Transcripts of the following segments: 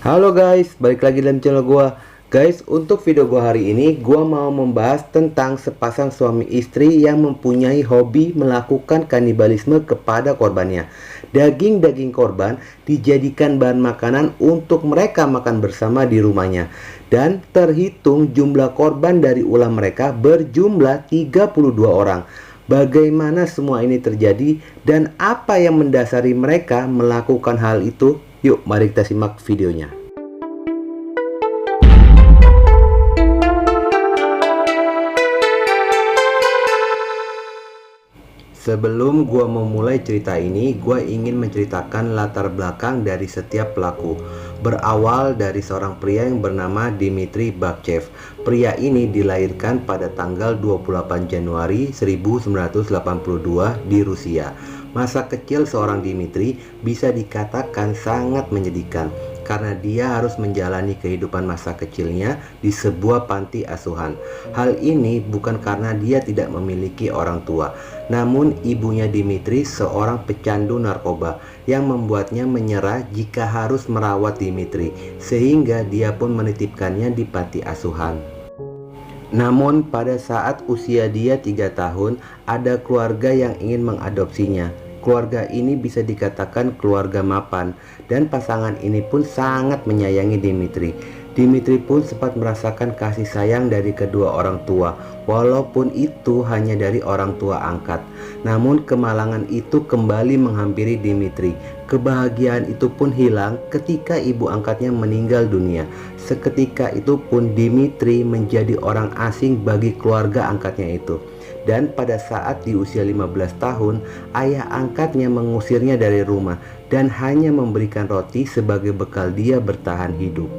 Halo guys, balik lagi dalam channel gua. Guys, untuk video gua hari ini gua mau membahas tentang sepasang suami istri yang mempunyai hobi melakukan kanibalisme kepada korbannya. Daging-daging korban dijadikan bahan makanan untuk mereka makan bersama di rumahnya. Dan terhitung jumlah korban dari ulah mereka berjumlah 32 orang. Bagaimana semua ini terjadi dan apa yang mendasari mereka melakukan hal itu? Yuk, mari kita simak videonya. Sebelum gua memulai cerita ini, gua ingin menceritakan latar belakang dari setiap pelaku. Berawal dari seorang pria yang bernama Dmitry Babchev. Pria ini dilahirkan pada tanggal 28 Januari 1982 di Rusia. Masa kecil seorang Dmitry bisa dikatakan sangat menyedihkan karena dia harus menjalani kehidupan masa kecilnya di sebuah panti asuhan. Hal ini bukan karena dia tidak memiliki orang tua, namun ibunya Dmitry seorang pecandu narkoba yang membuatnya menyerah jika harus merawat Dmitry, sehingga dia pun menitipkannya di panti asuhan. Namun pada saat usia dia 3 tahun, ada keluarga yang ingin mengadopsinya. Keluarga ini bisa dikatakan keluarga mapan, dan pasangan ini pun sangat menyayangi Dmitry. Dmitry pun sempat merasakan kasih sayang dari kedua orang tua, walaupun itu hanya dari orang tua angkat. Namun kemalangan itu kembali menghampiri Dmitry. Kebahagiaan itu pun hilang ketika ibu angkatnya meninggal dunia. Seketika itu pun Dmitry menjadi orang asing bagi keluarga angkatnya itu. Dan pada saat di usia 15 tahun, ayah angkatnya mengusirnya dari rumah dan hanya memberikan roti sebagai bekal dia bertahan hidup.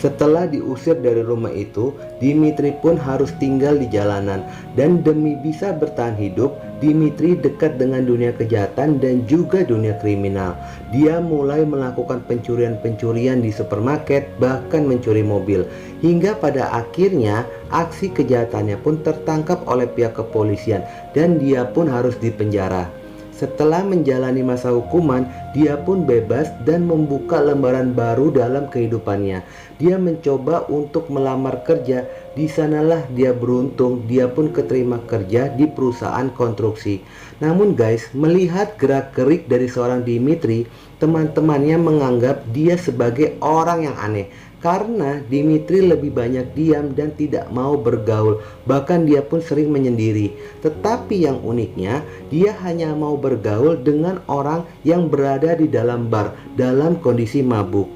Setelah diusir dari rumah itu, Dmitry pun harus tinggal di jalanan, dan demi bisa bertahan hidup, Dmitry dekat dengan dunia kejahatan dan juga dunia kriminal. Dia mulai melakukan pencurian-pencurian di supermarket, bahkan mencuri mobil, hingga pada akhirnya aksi kejahatannya pun tertangkap oleh pihak kepolisian dan dia pun harus dipenjara. Setelah menjalani masa hukuman, dia pun bebas dan membuka lembaran baru dalam kehidupannya. Dia mencoba untuk melamar kerja. Di sanalah dia beruntung, dia pun keterima kerja di perusahaan konstruksi. Namun guys, melihat gerak-gerik dari seorang Dmitry, teman-temannya menganggap dia sebagai orang yang aneh. Karena Dmitry lebih banyak diam dan tidak mau bergaul, bahkan dia pun sering menyendiri. Tetapi yang uniknya, dia hanya mau bergaul dengan orang yang berada di dalam bar dalam kondisi mabuk.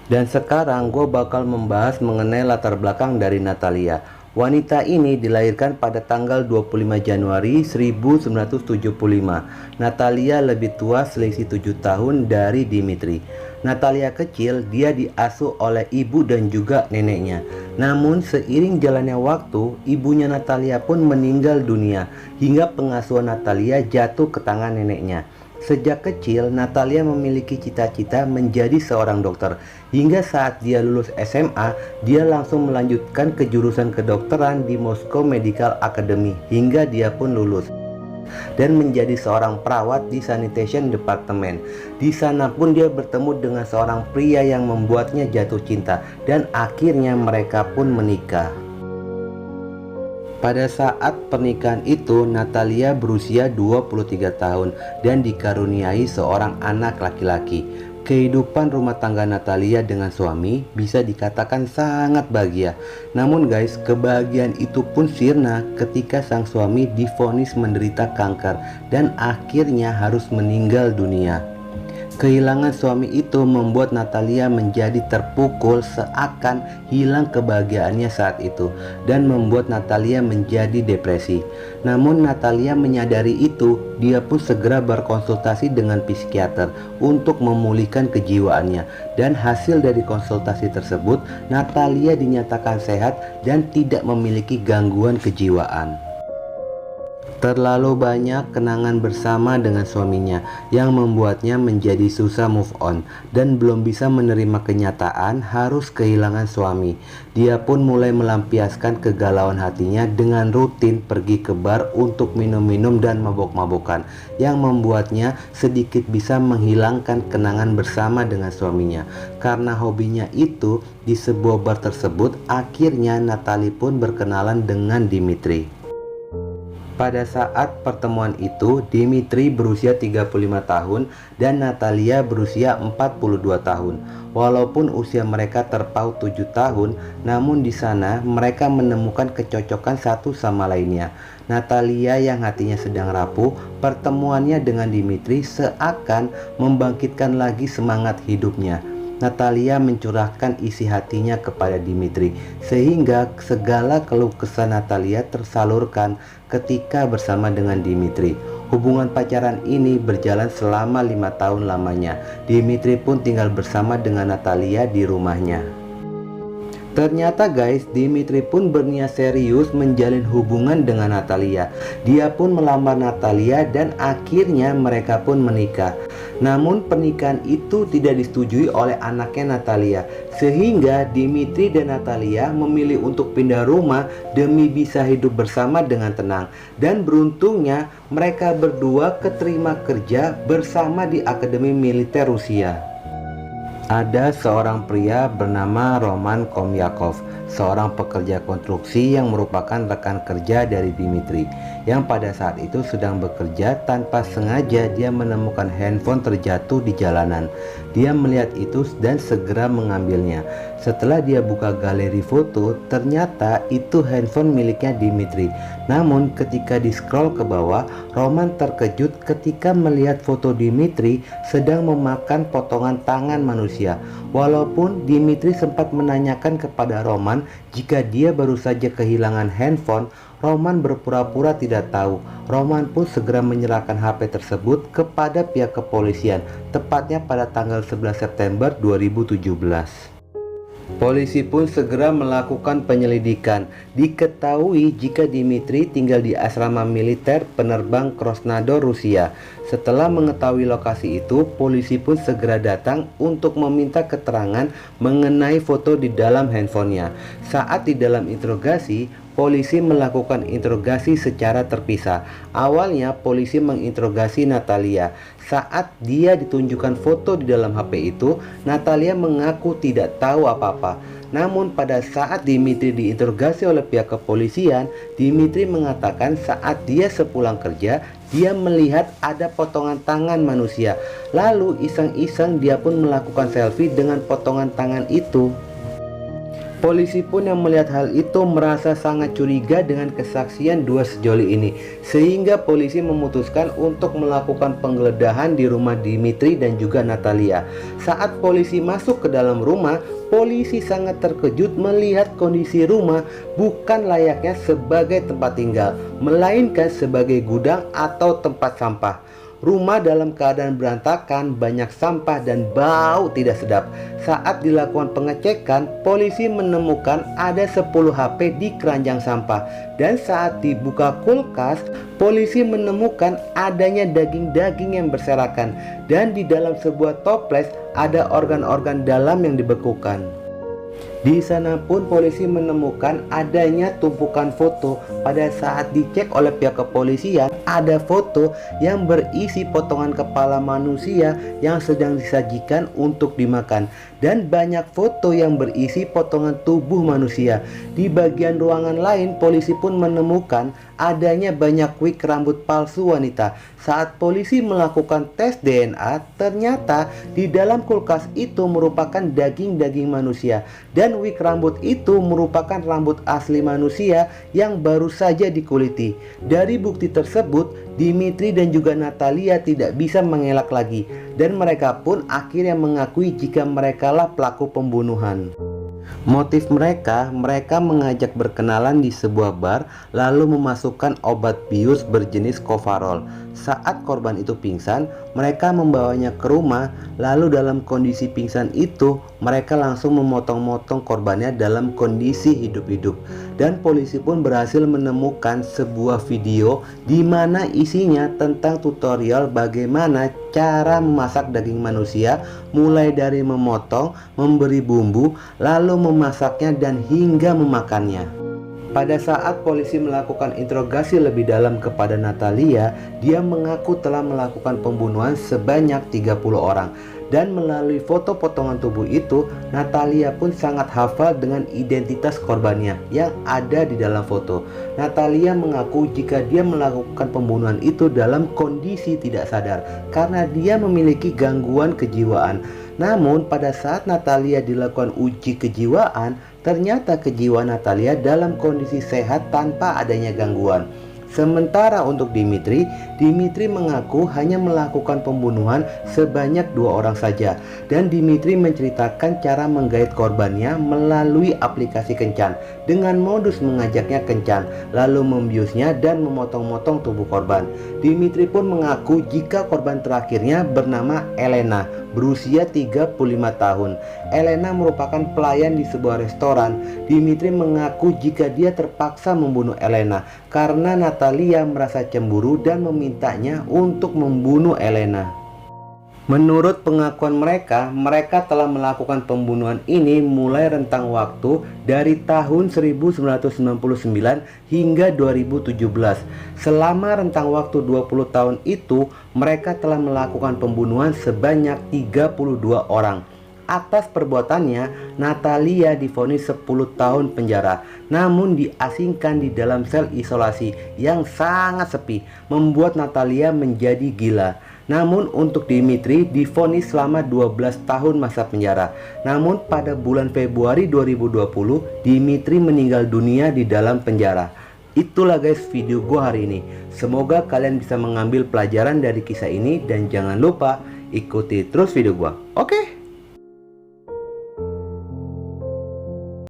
Dan sekarang gue bakal membahas mengenai latar belakang dari Natalia. Wanita ini dilahirkan pada tanggal 25 Januari 1975. Natalia lebih tua selisih 7 tahun dari Dmitry. Natalia kecil, dia diasuh oleh ibu dan juga neneknya. Namun seiring jalannya waktu, ibunya Natalia pun meninggal dunia hingga pengasuhan Natalia jatuh ke tangan neneknya. Sejak kecil, Natalia memiliki cita-cita menjadi seorang dokter. Hingga saat dia lulus SMA, dia langsung melanjutkan ke jurusan kedokteran di Moscow Medical Academy hingga dia pun lulus dan menjadi seorang perawat di sanitation department. Di sana pun dia bertemu dengan seorang pria yang membuatnya jatuh cinta dan akhirnya mereka pun menikah. Pada saat pernikahan itu, Natalia berusia 23 tahun dan dikaruniai seorang anak laki-laki. Kehidupan rumah tangga Natalia dengan suami bisa dikatakan sangat bahagia. Namun guys, kebahagiaan itu pun sirna ketika sang suami divonis menderita kanker dan akhirnya harus meninggal dunia. Kehilangan suami itu membuat Natalia menjadi terpukul, seakan hilang kebahagiaannya saat itu, dan membuat Natalia menjadi depresi. Namun Natalia menyadari itu, dia pun segera berkonsultasi dengan psikiater untuk memulihkan kejiwaannya. Dan hasil dari konsultasi tersebut, Natalia dinyatakan sehat dan tidak memiliki gangguan kejiwaan. Terlalu banyak kenangan bersama dengan suaminya yang membuatnya menjadi susah move on dan belum bisa menerima kenyataan harus kehilangan suami. Dia pun mulai melampiaskan kegalauan hatinya dengan rutin pergi ke bar untuk minum-minum dan mabok-mabokan yang membuatnya sedikit bisa menghilangkan kenangan bersama dengan suaminya. Karena hobinya itu di sebuah bar tersebut, akhirnya Natalie pun berkenalan dengan Dimitri. Pada saat pertemuan itu, Dimitri berusia 35 tahun dan Natalia berusia 42 tahun. Walaupun usia mereka terpaut 7 tahun, namun di sana mereka menemukan kecocokan satu sama lainnya. Natalia yang hatinya sedang rapuh, pertemuannya dengan Dimitri seakan membangkitkan lagi semangat hidupnya. Natalia mencurahkan isi hatinya kepada Dimitri, sehingga segala keluh kesah Natalia tersalurkan ketika bersama dengan Dimitri. Hubungan pacaran ini berjalan selama 5 tahun lamanya. Dimitri pun tinggal bersama dengan Natalia di rumahnya. Ternyata guys, Dimitri pun berniat serius menjalin hubungan dengan Natalia. Dia pun melamar Natalia dan akhirnya mereka pun menikah. Namun pernikahan itu tidak disetujui oleh anaknya Natalia, sehingga Dimitri dan Natalia memilih untuk pindah rumah demi bisa hidup bersama dengan tenang. Dan beruntungnya mereka berdua keterima kerja bersama di Akademi Militer Rusia. Ada seorang pria bernama Roman Komyakov, seorang pekerja konstruksi yang merupakan rekan kerja dari Dimitri, yang pada saat itu sedang bekerja. Tanpa sengaja dia menemukan handphone terjatuh di jalanan. Dia melihat itu dan segera mengambilnya. Setelah dia buka galeri foto, ternyata itu handphone miliknya Dimitri. Namun ketika di-scroll ke bawah, Roman terkejut ketika melihat foto Dimitri sedang memakan potongan tangan manusia. Walaupun Dimitri sempat menanyakan kepada Roman jika dia baru saja kehilangan handphone, Roman berpura-pura tidak tahu. Roman pun segera menyerahkan HP tersebut kepada pihak kepolisian, tepatnya pada tanggal 11 September 2017. Polisi pun segera melakukan penyelidikan. Diketahui jika Dimitri tinggal di asrama militer penerbang Krasnodar, Rusia. Setelah mengetahui lokasi itu, polisi pun segera datang untuk meminta keterangan mengenai foto di dalam handphonenya. Saat di dalam interogasi, polisi melakukan interogasi secara terpisah. Awalnya polisi menginterogasi Natalia. Saat dia ditunjukkan foto di dalam HP itu, Natalia mengaku tidak tahu apa-apa. Namun pada saat Dimitri diinterogasi oleh pihak kepolisian, Dimitri mengatakan saat dia sepulang kerja, dia melihat ada potongan tangan manusia. Lalu iseng-iseng dia pun melakukan selfie dengan potongan tangan itu. Polisi pun yang melihat hal itu merasa sangat curiga dengan kesaksian dua sejoli ini, sehingga polisi memutuskan untuk melakukan penggeledahan di rumah Dimitri dan juga Natalia. Saat polisi masuk ke dalam rumah, polisi sangat terkejut melihat kondisi rumah bukan layaknya sebagai tempat tinggal, melainkan sebagai gudang atau tempat sampah. Rumah dalam keadaan berantakan, banyak sampah dan bau tidak sedap. Saat dilakukan pengecekan, polisi menemukan ada 10 HP di keranjang sampah. Dan saat dibuka kulkas, polisi menemukan adanya daging-daging yang berserakan. Dan di dalam sebuah toples ada organ-organ dalam yang dibekukan. Di sana pun polisi menemukan adanya tumpukan foto. Pada saat dicek oleh pihak kepolisian, ada foto yang berisi potongan kepala manusia yang sedang disajikan untuk dimakan, dan banyak foto yang berisi potongan tubuh manusia. Di bagian ruangan lain, polisi pun menemukan adanya banyak wig rambut palsu wanita. Saat polisi melakukan tes DNA, ternyata di dalam kulkas itu merupakan daging-daging manusia, dan wig rambut itu merupakan rambut asli manusia yang baru saja dikuliti. Dari bukti tersebut, Dimitri dan juga Natalia tidak bisa mengelak lagi, dan mereka pun akhirnya mengakui jika merekalah pelaku pembunuhan. Motif mereka mengajak berkenalan di sebuah bar, lalu memasukkan obat bius berjenis kovarol. saat korban itu pingsan, mereka membawanya ke rumah. Lalu dalam kondisi pingsan itu, mereka langsung memotong-motong korbannya dalam kondisi hidup-hidup. Dan polisi pun berhasil menemukan sebuah video di mana isinya tentang tutorial bagaimana cara memasak daging manusia, mulai dari memotong, memberi bumbu, lalu memasaknya dan hingga memakannya. Pada saat polisi melakukan interogasi lebih dalam kepada Natalia, dia mengaku telah melakukan pembunuhan sebanyak 30 orang. Dan melalui foto potongan tubuh itu, Natalia pun sangat hafal dengan identitas korbannya yang ada di dalam foto. Natalia mengaku jika dia melakukan pembunuhan itu dalam kondisi tidak sadar karena dia memiliki gangguan kejiwaan. Namun pada saat Natalia dilakukan uji kejiwaan, ternyata kejiwaan Natalia dalam kondisi sehat tanpa adanya gangguan. Sementara untuk Dimitri mengaku hanya melakukan pembunuhan sebanyak 2 orang saja. Dan Dimitri menceritakan cara menggait korbannya melalui aplikasi kencan dengan modus mengajaknya kencan, lalu membiusnya dan memotong-motong tubuh korban. Dimitri pun mengaku jika korban terakhirnya bernama Elena, berusia 35 tahun. Elena merupakan pelayan di sebuah restoran. Dimitri mengaku jika dia terpaksa membunuh Elena karena Natalia merasa cemburu dan memintanya untuk membunuh Elena. Menurut pengakuan mereka telah melakukan pembunuhan ini mulai rentang waktu dari tahun 1999 hingga 2017. Selama rentang waktu 20 tahun itu, mereka telah melakukan pembunuhan sebanyak 32 orang. Atas perbuatannya, Natalia divonis 10 tahun penjara, namun diasingkan di dalam sel isolasi yang sangat sepi, membuat Natalia menjadi gila. Namun untuk Dimitri divonis selama 12 tahun masa penjara. Namun pada bulan Februari 2020, Dimitri meninggal dunia di dalam penjara. Itulah guys video gue hari ini. Semoga kalian bisa mengambil pelajaran dari kisah ini dan jangan lupa ikuti terus video gue. Oke?